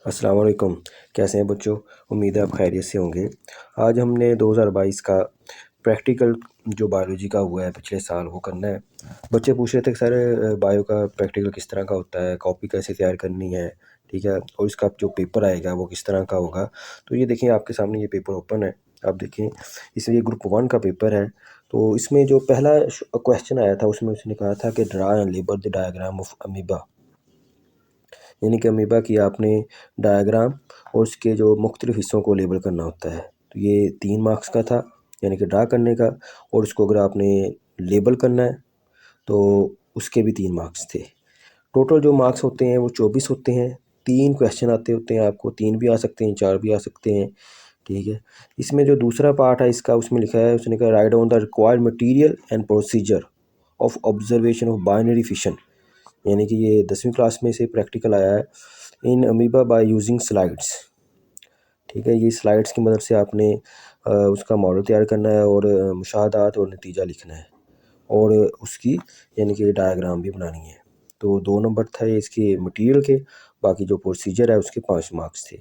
अस्सलाम वालेकुम। कैसे हैं बच्चों? उम्मीद है आप खैरियत से होंगे। आज हमने 2022 का प्रैक्टिकल जो बायोलॉजी का हुआ है पिछले साल वो करना है। बच्चे पूछ रहे थे कि सर बायो का प्रैक्टिकल किस तरह का होता है, कॉपी कैसे तैयार करनी है, ठीक है, और इसका जो पेपर आएगा वो किस तरह का होगा। तो ये देखिए आपके सामने ये पेपर ओपन है। आप देखें, इसमें ये ग्रुप 1 का पेपर है। तो इसमें जो पहला क्वेश्चन आया था उसमें उसने कहा था कि draw and label the diagram of amoeba, यानी कि अमीबा की आपने डायग्राम और उसके जो मुख्तलिफ हिस्सों को लेबल करना होता है। तो ये 3 मार्क्स का था, यानी कि ड्रा करने का, और उसको अगर आपने लेबल करना है तो उसके भी 3 मार्क्स थे। टोटल जो मार्क्स होते हैं वो 24 होते हैं। 3 क्वेश्चन आते होते हैं, आपको 3 भी आ सकते हैं, 4 भी आ सकते हैं, ठीक है। इसमें जो दूसरा पार्ट है इसका उसमें लिखा है, उसने कहा write down the required material and procedure of observation of binary fission, यानी कि ये 10वीं क्लास में से प्रैक्टिकल आया है। In amoeba by using slides, ठीक है। ये स्लाइड्स की मदद से आपने उसका मॉडल तैयार करना है और मुशाहदात और नतीजा लिखना है और उसकी यानी कि डायग्राम भी बनानी है। तो 2 नंबर था ये इसके मटेरियल के, बाकी जो प्रोसीजर है उसके 5 मार्क्स थे।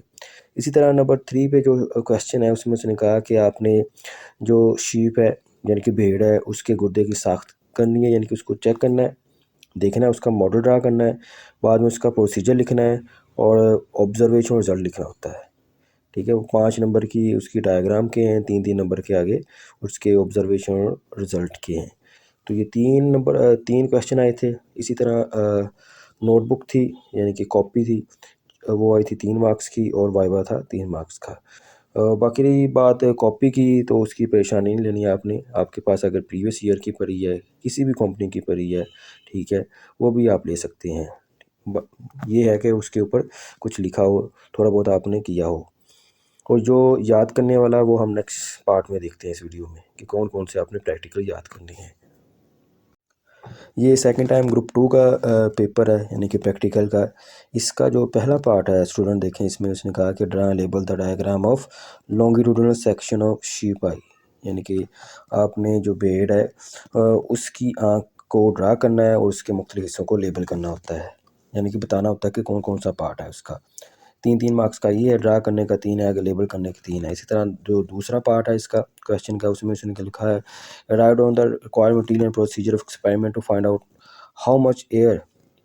इसी तरह नंबर 3 पे जो क्वेश्चन है उसमें उसने कहा कि आपने जो शीप है यानी कि भेड़ है उसके गुर्दे की साख्त करनी है, यानी कि उसको चेक करना है, देखना है, उसका मॉडल ड्रा करना है, बाद में उसका प्रोसीजर लिखना है और ऑब्जर्वेशन और रिज़ल्ट लिखना होता है, ठीक है। वो 5 नंबर की उसकी डायग्राम के हैं, 3-3 नंबर के आगे उसके ऑब्जर्वेशन और रिज़ल्ट के हैं। तो ये 3 क्वेश्चन आए थे। इसी तरह नोटबुक थी यानी कि कॉपी थी, वो आई थी 3 मार्क्स की, और वाइवा था 3 मार्क्स का। बाकी रही बात कॉपी की, तो उसकी परेशानी नहीं लेनी है आपने। आपके पास अगर प्रीवियस ईयर की पड़ी है, किसी भी कंपनी की पड़ी है, ठीक है, वो भी आप ले सकते हैं। ये है कि उसके ऊपर कुछ लिखा हो, थोड़ा बहुत आपने किया हो। और जो याद करने वाला वो हम नेक्स्ट पार्ट में देखते हैं इस वीडियो में कि कौन कौन से आपने प्रैक्टिकल याद करने हैं। ये सेकंड टाइम ग्रुप 2 का पेपर है यानी कि प्रैक्टिकल का। इसका जो पहला पार्ट है स्टूडेंट देखें, इसमें उसने कहा कि draw label the diagram of longitudinal section of sheep eye, यानी कि आपने जो भेड़ है उसकी आँख को ड्रा करना है और उसके मुख्तलिफ हिस्सों को लेबल करना होता है, यानी कि बताना होता है कि कौन कौन सा पार्ट है उसका। 3-3 मार्क्स का ये है, ड्रा करने का 3 है, लेबल करने के 3 है। इसी तरह जो दूसरा पार्ट है इसका क्वेश्चन का उसमें उसने लिखा है write on the required material and procedure of experiment to find out how much air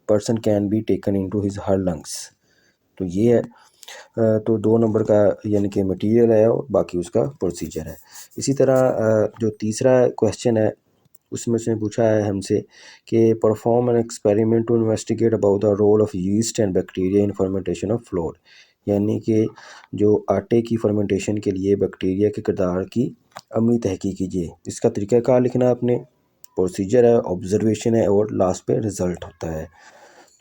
person can be taken into his her lungs. तो ये है तो 2 नंबर का यानी कि मटीरियल है और बाकी उसका प्रोसीजर है। इसी तरह जो तीसरा क्वेश्चन है उसमें उसने पूछा है हमसे कि perform an experiment to investigate about the role of yeast and bacteria in fermentation of flour, यानी कि जो आटे की फर्मेंटेशन के लिए बैक्टीरिया के किरदार की अमली तहकीक कीजिए। इसका तरीक़ाकार लिखना है आपने, प्रोसीजर है, ऑब्जर्वेशन है और लास्ट पे रिज़ल्ट होता है।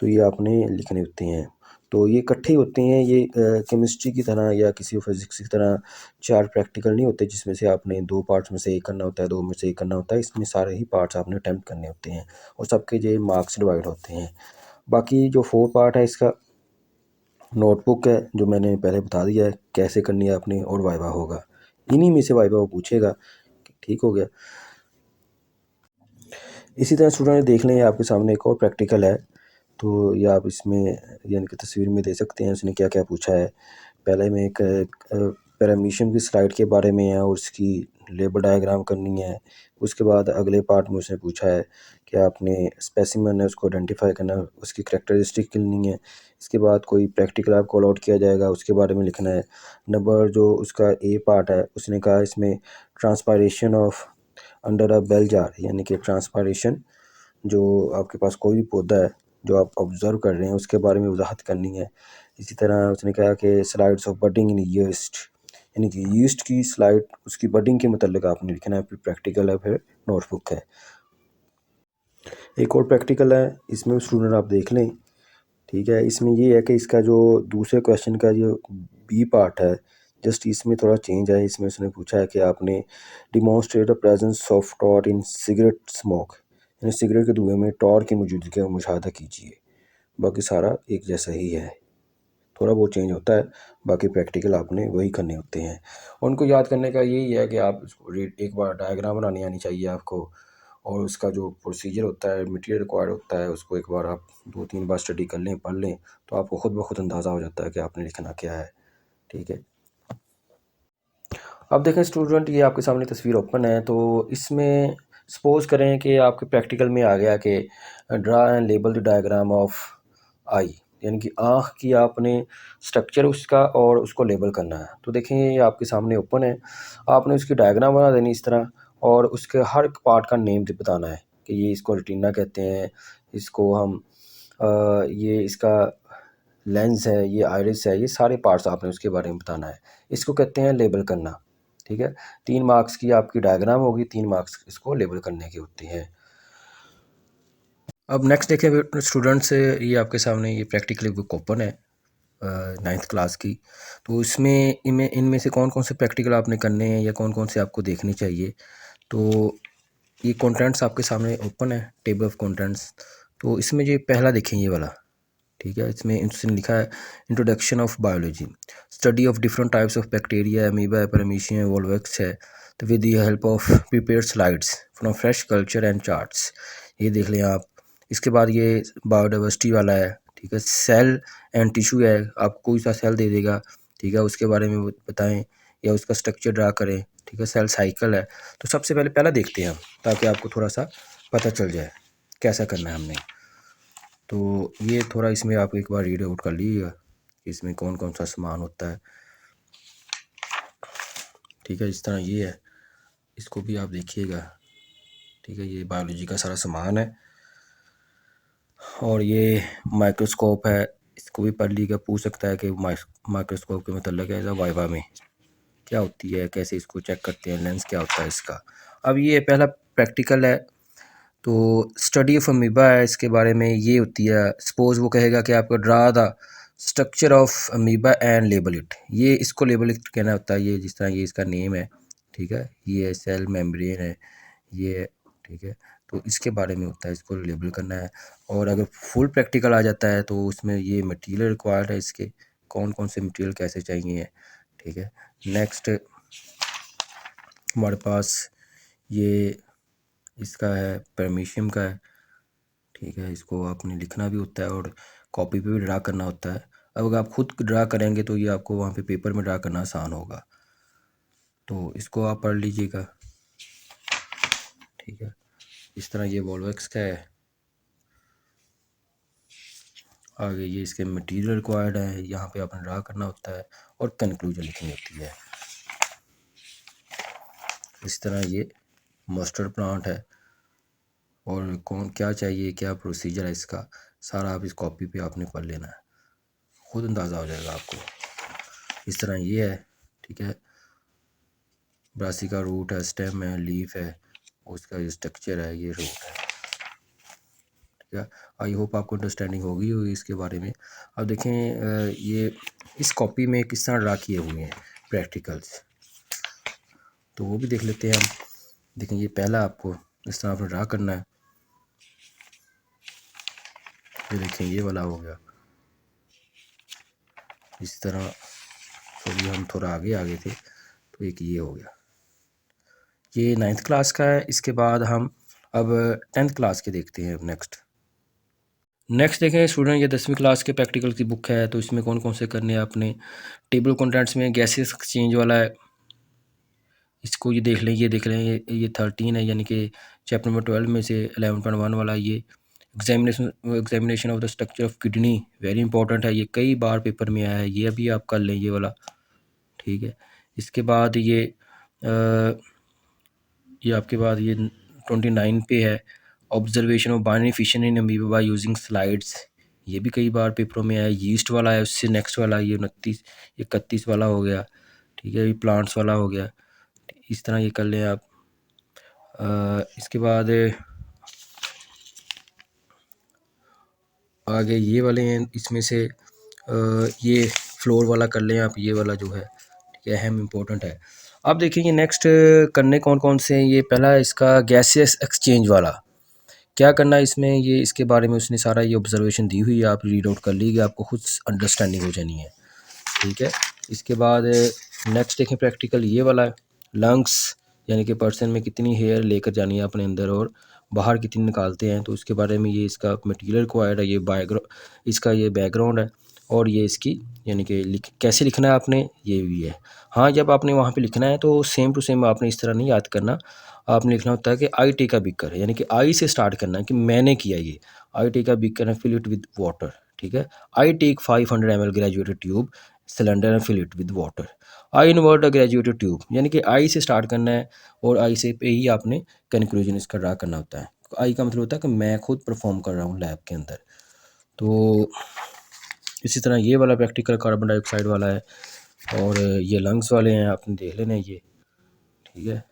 तो ये आपने लिखने होते हैं। तो ये इकट्ठे ही होते हैं, ये केमिस्ट्री की तरह या किसी फिज़िक्स की तरह 4 प्रैक्टिकल नहीं होते जिसमें से आपने 2 पार्ट्स में से एक करना होता है, 2 में से एक करना होता है। इसमें सारे ही पार्ट्स आपने अटेम्प्ट करने होते हैं और सबके जो मार्क्स डिवाइड होते हैं। बाकी जो 4 पार्ट है इसका, नोटबुक है जो मैंने पहले बता दिया है कैसे करनी है आपने, और वाइवा होगा। इन्हीं में से वाइवा वो पूछेगा, ठीक हो गया। इसी तरह स्टूडेंट देख लें, आपके सामने एक और प्रैक्टिकल है, तो ये आप इसमें यानी कि तस्वीर में दे सकते हैं उसने क्या क्या पूछा है। पहले में एक पैरामीशियम की स्लाइड के बारे में है और उसकी लेबर डायग्राम करनी है। उसके बाद अगले पार्ट में उसने पूछा है कि आपने स्पेसिमेन है उसको आइडेंटिफाई करना है, उसकी करेक्टरिस्टिक लिखनी है। इसके बाद कोई प्रैक्टिकल आपको अलॉट किया जाएगा, उसके बारे में लिखना है। नंबर जो उसका ए पार्ट है उसने कहा इसमें transpiration of under a bell jar, यानी कि ट्रांसपायरेशन जो आपके पास कोई भी पौधा है जो आप ऑब्जर्व कर रहे हैं उसके बारे में वजाहत करनी है। इसी तरह उसने कहा कि slides of budding in yeast, यानी कि यीस्ट की स्लाइड उसकी बडिंग के मतलब आपने लिखना है। फिर प्रैक्टिकल है, फिर नोटबुक है। एक और प्रैक्टिकल है, इसमें स्टूडेंट आप देख लें, ठीक है। इसमें ये है कि इसका जो दूसरे क्वेश्चन का जो बी पार्ट है, जस्ट इसमें थोड़ा चेंज है। इसमें उसने पूछा है कि आपने demonstrate the presence of tar in cigarette smoke, यानी सिगरेट के धुएं में टॉर की मौजूदगी का मुशाहदा कीजिए। बाकी सारा एक जैसा ही है, थोड़ा बहुत चेंज होता है, बाकी प्रैक्टिकल आपने वही करने होते हैं। उनको याद करने का यही है कि आप इसको एक बार डायग्राम बनानी आनी चाहिए आपको, और उसका जो प्रोसीजर होता है, मटेरियल रिक्वायर्ड होता है, उसको एक बार आप 2-3 बार स्टडी कर लें, पढ़ लें, तो आपको खुद ब खुद अंदाज़ा हो जाता है कि आपने लिखना क्या है। ठीक है। अब देखें स्टूडेंट, ये आपके सामने तस्वीर ओपन है, तो इसमें सपोज़ करें कि आपके प्रैक्टिकल में आ गया कि draw and label the diagram of eye, यानी कि आँख की आपने स्ट्रक्चर उसका और उसको लेबल करना है। तो देखें ये आपके सामने ओपन है, आपने उसकी डायग्राम बना देनी इस तरह, और उसके हर एक पार्ट का नेम बताना है कि ये इसको रेटिना कहते हैं, इसको हम ये इसका लेंस है, ये आइरिस है, ये सारे पार्ट्स आपने उसके बारे में बताना है। इसको कहते हैं लेबल करना। ठीक है। 3 मार्क्स की आपकी डायग्राम होगी, 3 मार्क्स इसको लेबल करने के होते हैं। अब नेक्स्ट देखें स्टूडेंट्स, ये आपके सामने ये प्रैक्टिकली बुक ओपन है 9th क्लास की। तो इसमें इनमें से कौन कौन से प्रैक्टिकल आपने करने हैं या कौन कौन से आपको देखनी चाहिए। तो ये कंटेंट्स आपके सामने ओपन है, टेबल ऑफ कंटेंट्स। तो इसमें जो पहला देखें ये वाला, ठीक है, इसमें इसमें लिखा है introduction of biology, study of different types of bacteria, amoeba, paramecium, volvox है। तो with the help of prepared slides from fresh culture and charts, ये देख लें आप। इसके बाद ये बायोडाइवर्सिटी वाला है, ठीक है, सेल एंड टिश्यू है, आपको कोई सा सेल दे देगा, ठीक है, उसके बारे में बताएं या उसका स्ट्रक्चर ड्रा करें, ठीक है। सेल साइकिल है। तो सबसे पहले पहला देखते हैं हम, ताकि आपको थोड़ा सा पता चल जाए कैसा करना है हमने। तो ये थोड़ा इसमें आप एक बार रीड आउट कर लीजिएगा, इसमें कौन कौन सा सामान होता है। ठीक है, इस तरह ये है, इसको भी आप देखिएगा। ठीक है, ये बायोलॉजी का सारा सामान है। और ये माइक्रोस्कोप है, इसको भी पढ़ लीजिएगा, पूछ सकता है कि माइक्रोस्कोप के मतलब क्या है, वाइवा में क्या होती है, कैसे इसको चेक करते हैं, लेंस क्या होता है इसका। अब ये पहला प्रैक्टिकल है, तो स्टडी ऑफ अमीबा है, इसके बारे में ये होती है। सपोज वो कहेगा कि आपको draw the structure of amoeba and label it, ये इसको लेबल इट कहना होता है। ये जिस तरह ये इसका नेम है, ठीक है, ये सेल मेम्ब्रेन है, ये, ठीक है, तो इसके बारे में होता है, इसको लेबल करना है। और अगर फुल प्रैक्टिकल आ जाता है तो उसमें ये मटेरियल रिक्वायर्ड है, इसके कौन कौन से मटेरियल कैसे चाहिए, ठीक है। नेक्स्ट हमारे पास ये इसका है, पैरामीशियम का है, ठीक है, इसको आपने लिखना भी होता है और कॉपी पे भी ड्रा करना होता है। अब अगर आप खुद ड्रा करेंगे तो ये आपको वहाँ पे पेपर में ड्रा करना आसान होगा, तो इसको आप पढ़ लीजिएगा। ठीक है, इस तरह ये वोल्वेक्स का है। आगे ये इसके मटेरियल रिक्वायर्ड है, यहाँ पे आपने ड्रा करना होता है और कंक्लूजन लिखनी होती है। इस तरह ये मस्टर्ड प्लांट है, और कौन क्या चाहिए, क्या प्रोसीजर है इसका, सारा आप इस कॉपी पे आपने पढ़ लेना है, खुद अंदाज़ा हो जाएगा आपको। इस तरह ये है, ठीक है, ब्रासिका रूट है, स्टेम है, लीफ है, उसका ये स्ट्रक्चर है, ये रूट है। ठीक है, आई होप आपको अंडरस्टैंडिंग होगी इसके बारे में। अब देखें ये इस कॉपी में किस तरह ड्रा किए हुए हैं प्रैक्टिकल्स, तो वो भी देख लेते हैं हम। देखें ये पहला आपको इस तरह आपने ड्रा करना है। ये देखें ये वाला हो गया इस तरह। सॉरी हम थोड़ा आगे थे, तो एक ये हो गया, ये 9th क्लास का है। इसके बाद हम अब 10th क्लास के देखते हैं। नेक्स्ट देखें स्टूडेंट, ये 10वीं क्लास के प्रैक्टिकल की बुक है, तो इसमें कौन कौन से करने हैं आपने। टेबल कंटेंट्स में गैसेस एक्सचेंज वाला है, इसको ये देख लें, ये 13 है, यानी कि चैप्टर नंबर 12 में से 11.1 वाला। ये examination of the structure of kidney, very important है, ये कई बार पेपर में आया है, ये अभी आप कर लें ये वाला। ठीक है, इसके बाद ये आपके बाद ये 29 पे है, observation of binary fission in amoeba by using slides, ये भी कई बार पेपरों में आया। यीस्ट वाला है, उससे नेक्स्ट वाला ये 31 वाला हो गया। ठीक है, ये प्लांट्स वाला हो गया। इस तरह ये कर लें आप। इसके बाद आगे ये वाले हैं, इसमें से ये फ्लोर वाला कर लें आप, ये वाला जो है, ठीक है, अहम इम्पोर्टेंट है। अब देखेंगे नेक्स्ट करने कौन कौन से हैं। ये पहला इसका गैसेस एक्सचेंज वाला, क्या करना है इसमें, ये इसके बारे में उसने सारा ये ऑब्जर्वेशन दी हुई है, आप रीड आउट कर लीजिए, आपको खुद अंडरस्टैंडिंग हो जानी है। ठीक है, इसके बाद नेक्स्ट देखें प्रैक्टिकल ये वाला है, लंग्स, यानी कि पर्सन में कितनी हेयर लेकर जानी है अपने अंदर, और बाहर कितनी निकालते हैं, तो उसके बारे में ये इसका मटेरियल रिक्वायर्ड है, ये इसका ये बैकग्राउंड है, और ये इसकी यानी कि कैसे लिखना है आपने ये भी है। हाँ, जब आपने वहाँ पे लिखना है तो सेम टू सेम आपने इस तरह नहीं याद करना, आपने लिखना होता है कि आई टेक अ बिकर, यानी कि आई से स्टार्ट करना है कि मैंने किया ये। I take a beaker and fill it with water, ठीक है। I take 500 ml graduated tube cylinder and fill it with water. I invert a graduated tube, यानी कि आई से स्टार्ट करना है और आई से पे ही आपने कंक्लूजन इसका ड्रा करना होता है। आई का मतलब होता है कि मैं खुद परफॉर्म कर रहा हूँ लैब के अंदर। तो इसी तरह ये वाला प्रैक्टिकल कार्बन डाइऑक्साइड वाला है, और ये लंग्स वाले हैं, आपने देख लेना ये, ठीक है।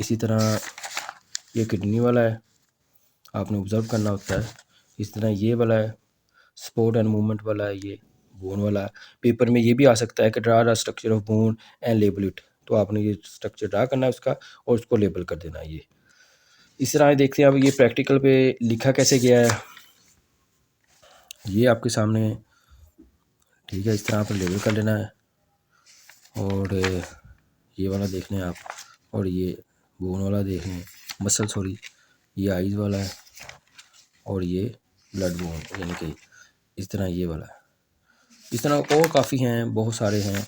इसी तरह ये किडनी वाला है, आपने ऑब्जर्व करना होता है। इस तरह ये वाला है स्पोर्ट एंड मूवमेंट वाला है, ये बोन वाला है। पेपर में ये भी आ सकता है कि draw the structure of bone and label it, तो आपने ये स्ट्रक्चर ड्रा करना है उसका और उसको लेबल कर देना है। ये इस तरह देखते हैं अब ये प्रैक्टिकल पे लिखा कैसे गया है, ये आपके सामने है, ठीक है। इस तरह आपने लेबल कर लेना है, और ये वाला देख लें आप, और ये बोन वाला देख लें, मसल सॉरी, ये आइज़ वाला है, और ये ब्लड बोन, यानी कि इस तरह ये वाला है। इस तरह और काफ़ी हैं, बहुत सारे हैं,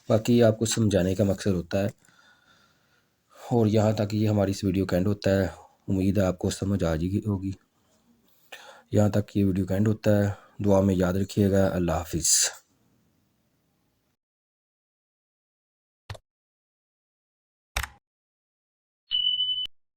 बाकी आपको समझाने का मकसद होता है। और यहाँ तक ये हमारी इस वीडियो का एंड होता है। उम्मीद है आपको समझ आ जाएगी होगी। यहाँ तक ये वीडियो का एंड होता है। दुआ में याद रखिएगा। अल्लाह हाफिज़।